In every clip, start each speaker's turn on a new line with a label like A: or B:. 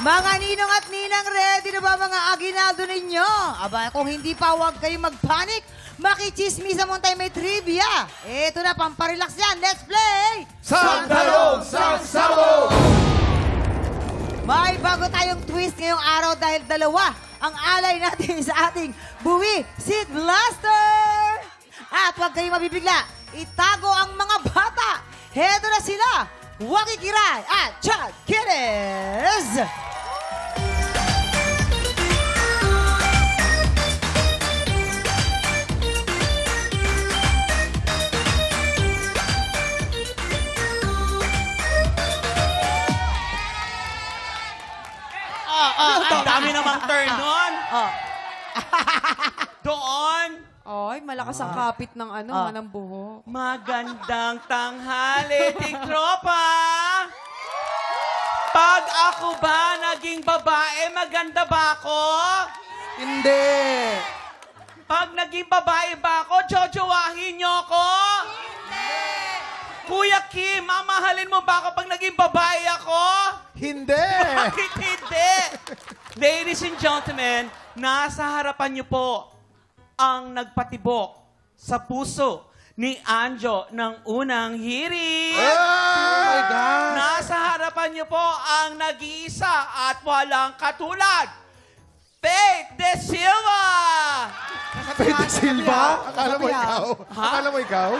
A: Mga ninong at ninang, ready na ba mga aginaldo ninyo? Aba, kung hindi pa, huwag kayong mag-panic. Makichismisa mo tayo may trivia. Ito na, pamparelax yan. Let's play!
B: Santalong Sagsabog!
A: May bago tayong twist ngayong araw dahil dalawa ang alay natin sa ating Buwi Seed Blaster! At huwag kayong mabibigla, itago ang mga bata. Heto na sila, Waki Kiray at Chad Kines!
C: Ang dami namang turn doon.
A: Oh.
C: Doon.
D: Ay, malakas ang kapit ng ng buhok.
C: Magandang tanghali, tiktropa! Pag ako ba naging babae, maganda ba ako?
B: Hindi!
C: Pag naging babae ba ako, jojowahin niyo ako? Hindi! Kuya Kim, mamahalin mo ba ako pag naging babae ako?
B: Hindi!
C: Bakit hindi? Ladies and gentlemen, nasa harapan niyo po ang nagpatibok sa puso ni Anjo ng unang hirit.
B: Oh my God!
C: Nasa harapan niyo po ang nag-iisa at walang katulad, Faith De Silva!
B: Pwede Silva? Akala mo ikaw?
C: Ha?
B: Akala mo ikaw?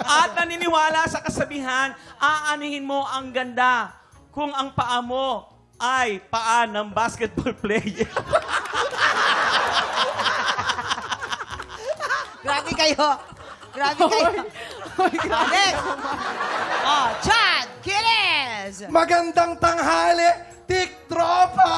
C: At naniniwala sa kasabihan, aanihin mo ang ganda kung ang paa mo ay paa ng basketball player.
A: Grabe kayo. Grabe kayo. Next. Oh, Chad Kines!
B: Magandang tanghali, tiktropa!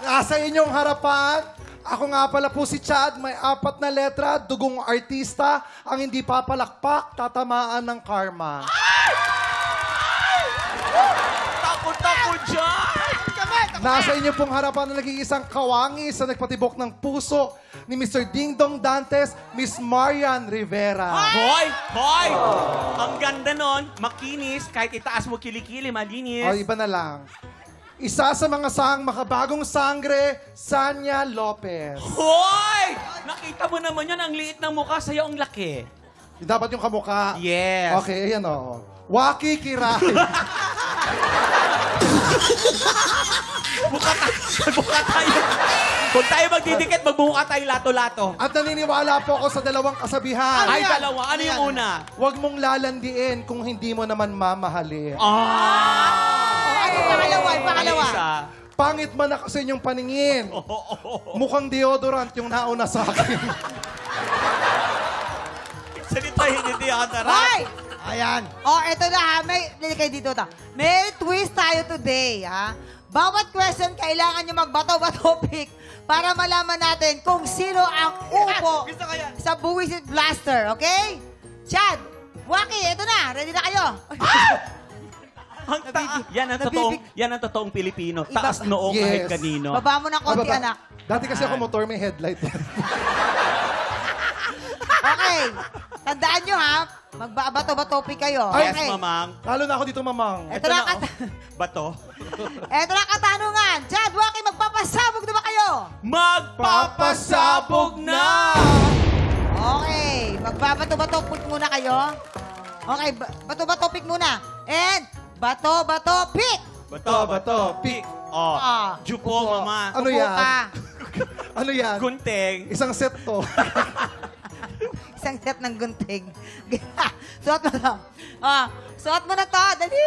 B: Nasa inyong harapan, ako nga pala po si Chad, may 4 na letra, dugong artista, ang hindi papalakpak, tatamaan ng karma.
C: Takot-takot dyan!
B: Nasa inyo pong harapan na nag-iisang kawangi sa nagpatibok ng puso ni Mr. Ding Dong Dantes, Miss Marian Rivera.
C: Hoy! Hoy! Ang ganda nun, makinis, kahit itaas mo kilikili, malinis.
B: O, iba na lang. Isa sa mga sang makabagong sangre, Sanya Lopez.
C: Hoy! Nakita mo naman yan, ang liit ng mukha, sa'yo ang laki.
B: Dapat yung kamukha.
C: Yes.
B: Okay, ayan o. Waki Kiray.
C: Buka tayo. Kung tayo magdidikit, magbuka tayo lato-lato.
B: At naniniwala po ako sa dalawang kasabihan.
C: Ay, dalawa. Ano yung una?
B: Huwag mong lalandiin kung hindi mo naman mamahalin.
A: Ay, pangalawa, pangalawa.
C: Isa.
B: Pangit man ako sa inyong paningin. Mukhang deodorant yung nauna sa akin.
C: Salita hindi deodorant.
A: Hoy!
B: Ayan.
A: Oh, eto na ha. May, kayo dito ta. May twist tayo today, ha? Bawat question, kailangan nyo magbato-bato pick para malaman natin kung sino ang upo sa Buwi Seed Blaster, okay? Chad, Waki, eto na. Ready na kayo?
C: Yan ang totoong Pilipino. Taas noo kahit
B: Yes.
C: kanino.
A: Baba mo ng konti,
B: Baba.
A: anak.
B: Dati kasi ako motor, may headlight.
A: Okay. Tandaan nyo, ha? Magbabato-bato pick kayo.
C: Yes,
A: Okay.
C: mamang.
B: Lalo na ako dito, mamang.
A: Eto na,
C: Bato.
A: eto na katanungan. Chad, Waki, magpapasabog na ba kayo?
C: Magpapasabog na!
A: Okay, magbabato-bato pick muna kayo. Okay, bato-bato pick muna. And, bato-bato pick!
B: Bato, pick.
C: Oh,
A: Ah.
C: jupo, mama.
B: Ano
A: Upo
B: yan?
A: ka.
B: Ano yan?
C: Gunting.
B: Isang set to.
A: Isang set ng gunting. Suot mo to. Ah, suot mo na to. Dali!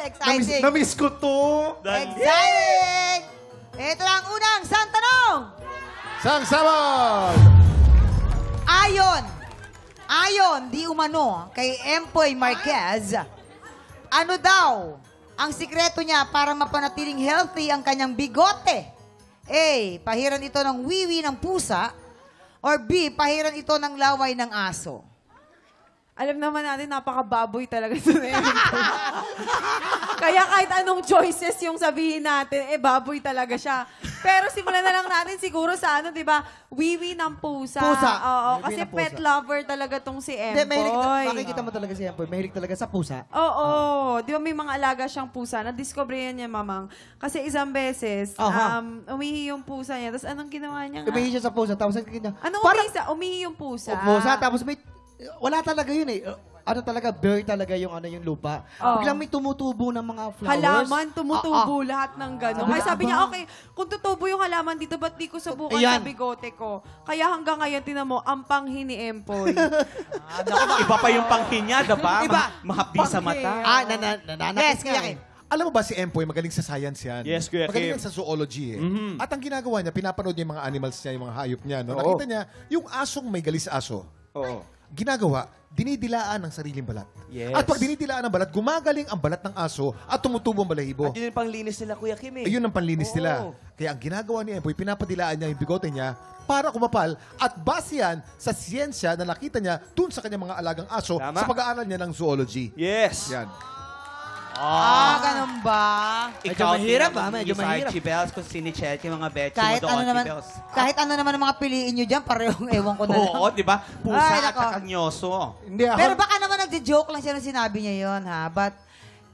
A: Exciting.
B: Namiss ko to.
A: Exciting! Ito na ang unang santanong.
B: Sagsabog!
A: Ayon, di umano, kay Empoy Marquez, ano daw ang sikreto niya para mapanatiling healthy ang kanyang bigote? A. Pahiran ito ng wiwi ng pusa. Or B. Pahiran ito ng laway ng aso.
D: Alam naman natin, napakababoy talaga ito na yun. Kaya kahit anong choices yung sabihin natin, baboy talaga siya. Pero simulan na lang natin siguro sa ano, di ba? Wiwi ng pusa.
E: Pusa.
D: Oo,
E: Wiwi
D: kasi
E: ng pusa.
D: pet lover talaga tong si
E: Hindi,
D: Empoy.
E: makikita mo talaga si Empoy. Mahilig talaga sa pusa.
D: Oo. Di ba may mga alaga siyang pusa? Na-discover yan niya, mamang. Kasi isang beses,
E: Aha.
D: umihi yung pusa niya. Tapos anong ginawa niya nga?
E: Umihi siya sa pusa, tapos ang kanya.
D: Anong umihi yung pusa?
E: Pusa, tapos may, wala talaga yun eh. Ano talaga, bare talaga yung ano yung lupa.
D: Oo.
E: Biglang may tumutubo ng mga flowers.
D: Halaman, tumutubo lahat ng gano'n.
E: Sabi
D: Kaya
E: niya,
D: sabi niya,
E: aba.
D: okay, kung tutubo yung halaman dito, ba't di ko subukan
E: Ayan.
D: sa bigote ko? Kaya hanggang ngayon, tinan mo, ang panghi ni Empoy.
C: Iba pa yung panghin niya, diba?
A: Iba.
C: Mahapdi sa mata.
E: Nananakit
A: Yes,
E: nga
A: Kuya
E: eh.
A: Kim.
F: Alam mo ba si Empoy, magaling sa science yan.
C: Yes, Kuya
F: Magaling
C: Kim.
F: yan sa zoology eh. At ang ginagawa niya, pinapanood niya yung mga animals niya, yung mga hayop niya. No?
C: Oo.
F: Nakita niya, yung asong may galis aso,
C: Oo.
F: ginagawa, dinidilaan ng sariling balat.
C: Yes.
F: At pag dinidilaan ng balat, gumagaling ang balat ng aso at tumutubo ang balahibo.
C: At yun yung panglinis nila, Kuya Kim eh.
F: Ayun ang panlinis
C: Oo.
F: nila. Kaya ang ginagawa ni Empoy, pinapadilaan niya yung bigote niya para kumapal at base yan sa siyensya na nakita niya dun sa kanyang mga alagang aso
C: Tama.
F: sa pag-aaral niya ng zoology.
C: Yes.
F: Yan.
A: Ganun ba?
E: Medyo mahirap, medyo
C: Sa
E: mahirap.
C: Archie Bells, kung sinicheck yung mga betchy
A: Kahit
C: mo doon,
A: ano naman,
C: Archie Bells.
A: kahit ano naman ang mga piliin nyo dyan, parehong ewan ko na lang.
C: Oo, di ba? Pusa
A: Ay,
C: at
A: nako.
C: saka nyoso.
B: Hindi ako.
A: Pero baka naman nagde-joke lang siya nung sinabi niya yon ha? But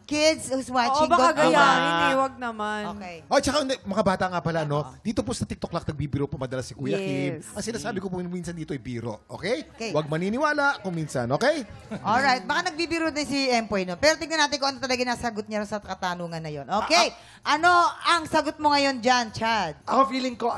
A: kids who's
D: Oo,
A: watching,
D: baka
A: don't do
D: gayahin
A: that.
D: eh, wag naman.
A: Okay.
F: Oh, tsaka mga bata nga pala, no? Dito po sa TikTok lang nagbibiro po madalas si Kuya Kim.
D: Yes.
F: Ang sinasabi ko po minsan dito ay biro, okay?
A: Okay.
F: Huwag maniniwala kung minsan, okay?
A: Alright, baka nagbibiro din si Empoy, no? Pero tignan natin kung ano talaga nasagot niya sa katanungan na yon. Okay, ano ang sagot mo ngayon dyan, Chad?
B: Ako feeling ko,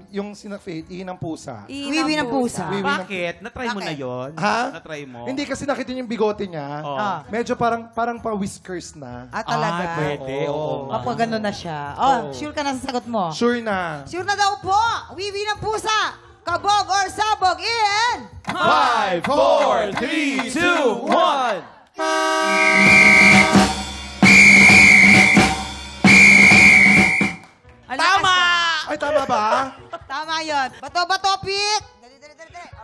B: yung sina-Faith, ihi ng pusa.
A: Wiwi ng pusa.
B: Wiwi ng-
C: Bakit? Na-try mo na
A: Bakit?
C: yon?
B: Ha?
C: Na-try mo?
B: Hindi kasi nakita niyo yung bigote niya.
C: Oh.
B: Medyo parang pa-whiskers na.
A: Talaga?
C: Ah, pwede. Oo.
A: Kapag gano'n na siya. Oh, sure ka na sa sagot mo?
B: Sure na.
A: Sure na daw po! Wiwi ng pusa! Kabog or sabog in!
C: 5, 4, 3, 2, 1! Tama!
B: Ay, tama ba?
A: Tama yun. Bato-bato, pick! Dali.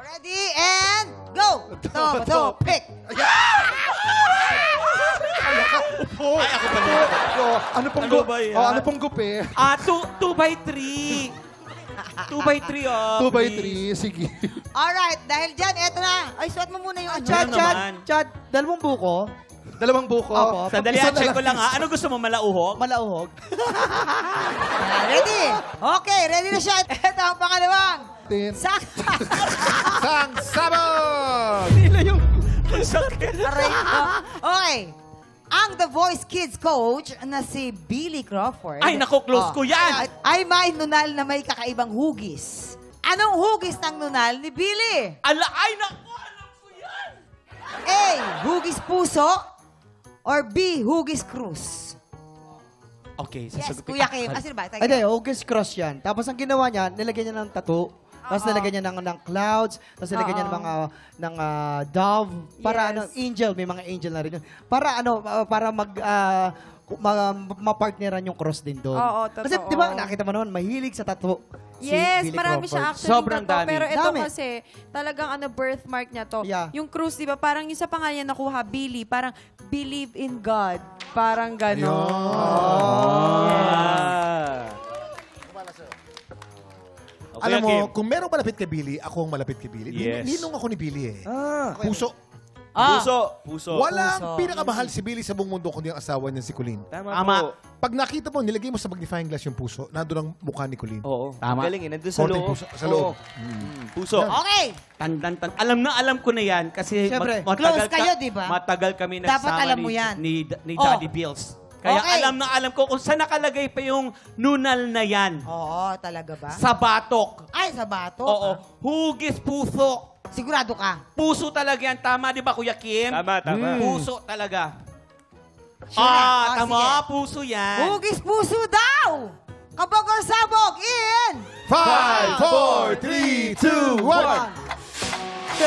A: Ready, and go! Bato, pick!
C: Ay, ako pa na.
B: Ano pong
C: Ano ba yan?
B: ano pong gupi?
C: 2 by 3. 2 by 3, oh.
B: 2 by
C: please.
B: 3, sige.
A: Alright, dahil dyan, eto na. Ay, suot mo muna yung ano.
C: Chad, naman.
E: Chad, dalawang buko,
B: Dalawang buko.
E: Opo.
C: Sandali,
B: Isa na
C: check
B: lang.
C: ko lang ha. Ano gusto mo, malauhog?
E: malauhog.
A: Ready? Okay, ready na siya. Eto ang pangalawang. Sakta.
F: Sang sabog!
A: Aray ko. Okay. Ang The Voice Kids coach na si Billy Crawford.
C: Ay, naku, close ko yan.
A: Ay may nunal na may kakaibang hugis. Anong hugis ng nunal ni Billy?
C: Ay, naku, alam ko yan.
A: A. Hugis puso or B. Hugis krus?
C: Okay,
A: Yes,
C: sasagutin.
A: Kuya Kim. Sino ba?
E: Hindi, August cross yan. Tapos ang ginawa niya, nilagyan niya ng tattoo. Tapos nilagyan niya ng clouds. Tapos nilagyan niya ng mga dove. Para
D: Yes.
E: ano, angel. May mga angel na rin yun. Para ano, para mapartneran yung cross din doon.
D: Oo,
E: Kasi
D: totoo.
E: di ba, nakita mo naman, mahilig sa tattoo. si
D: Yes,
E: Billy
D: marami
E: Crawford.
D: siya actually
C: Sobrang
D: tattoo.
C: dami.
D: Pero ito
E: Dami.
D: kasi, talagang birthmark niya to.
E: Yeah.
D: Yung cruise, di ba, parang yung sa pangalan niya nakuha, Billy, parang believe in God. Parang gano'n.
C: Okay,
F: Alam mo,
C: Kim.
F: kung merong malapit kay Billy, ako ang malapit kay Billy.
C: Yes.
F: Ninong ako ni Billy eh.
E: Ah.
F: Puso.
C: Puso.
F: Walang pinakamahal si Billy sa buong mundo kundi ang asawa niya si Colleen.
C: Tama.
F: Pag nakita mo, nilagay mo sa magnifying glass yung puso, nandun ang mukha ni Colleen.
G: Oo.
C: Tama.
G: Galing eh. Nandun sa
F: Konting
G: loob.
F: puso sa loob.
G: Puso.
A: Okay.
C: Alam ko na yan kasi
E: Siyempre,
A: close kayo, di ba?
C: matagal kami
A: Dapat
C: nagsama
A: alam mo yan.
C: ni
A: Oh.
C: Daddy Bills. Kaya
A: Okay.
C: alam ko kung saan nakalagay pa yung nunal na yan.
A: Oo, talaga ba?
C: Sa batok.
A: Ay, sa bato.
C: Oo. Hugis puso.
A: Sigurado ka.
C: Puso talaga yan. Tama, di ba, Kuya Kim?
G: Tama.
C: Puso talaga.
A: Sure na?
C: Tama.
A: Sige.
C: Puso yan.
A: Hugis puso daw! Kabog or sabog in!
F: 5, 4, 3, 2, 1.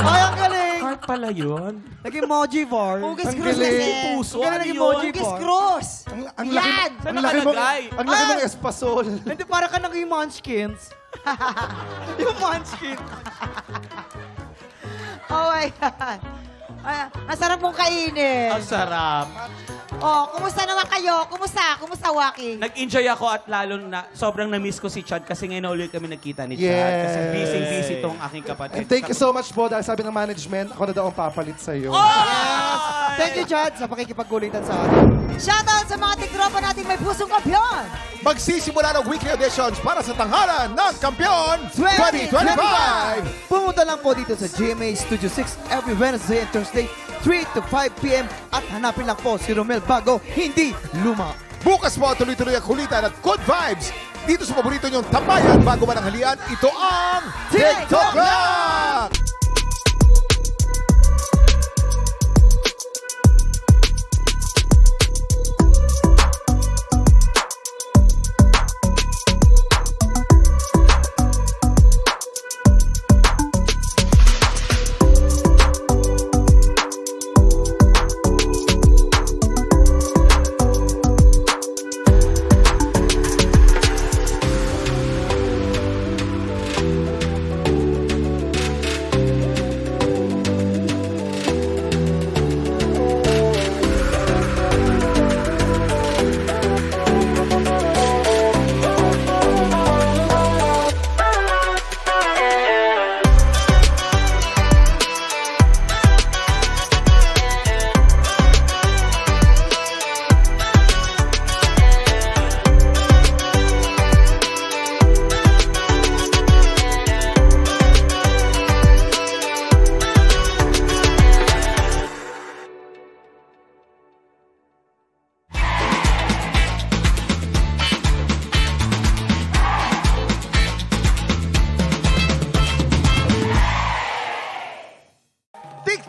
E: Ay, ang galing!
C: Heart pala yun.
E: Naging emoji for.
A: Hugis
B: Ang
A: krus
B: galing.
A: kasi.
C: Puso.
E: Ang galing
C: Ano
E: ng
C: yun?
E: emoji
A: Hugis
E: for.
A: krus!
B: Ang
A: Yan!
C: Saan
B: ang laki mong,
C: nakalagay?
B: ang laki mong espasol.
E: Hindi, para ka naging munchkins. Yung munchkins.
A: Oh my God. Ay, ang sarap mong kainin.
C: Ang sarap.
A: Oh, kumusta naman kayo? Kumusta? Kumusta, Waki?
C: Nag-enjoy ako at lalo na sobrang na-miss ko si Chad kasi ngayon na ulit kami nagkita ni Chad.
B: Yes.
C: Kasi busy-busy tong aking kapatid.
B: And thank you so much po dahil sabi ng management, ako na daw ang papalit sa'yo.
E: Thank you, Chad, sa pakikipagkulitan sa atin.
A: Shoutout sa mga tiktropa nating may pusong kampiyon!
F: Magsisimula ng weekly auditions para sa tanghalan ng Kampiyon 2025!
E: Pumunta lang po dito sa GMA Studio 6 every Wednesday and Thursday, 3 to 5 p.m. At hanapin lang po si Romel Bago, hindi luma.
F: Bukas po tuloy-tuloy ang kulitan at good vibes dito sa paborito niyong tambayan bago mananghalian. Ito ang TikTok Clock!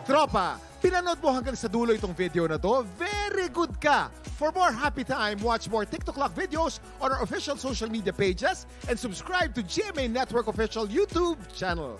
F: Tropa, pinanood mo hanggang sa dulo itong video na to? Very good ka! For more happy time, watch more TikTok Clock videos on our official social media pages and subscribe to GMA Network official YouTube channel.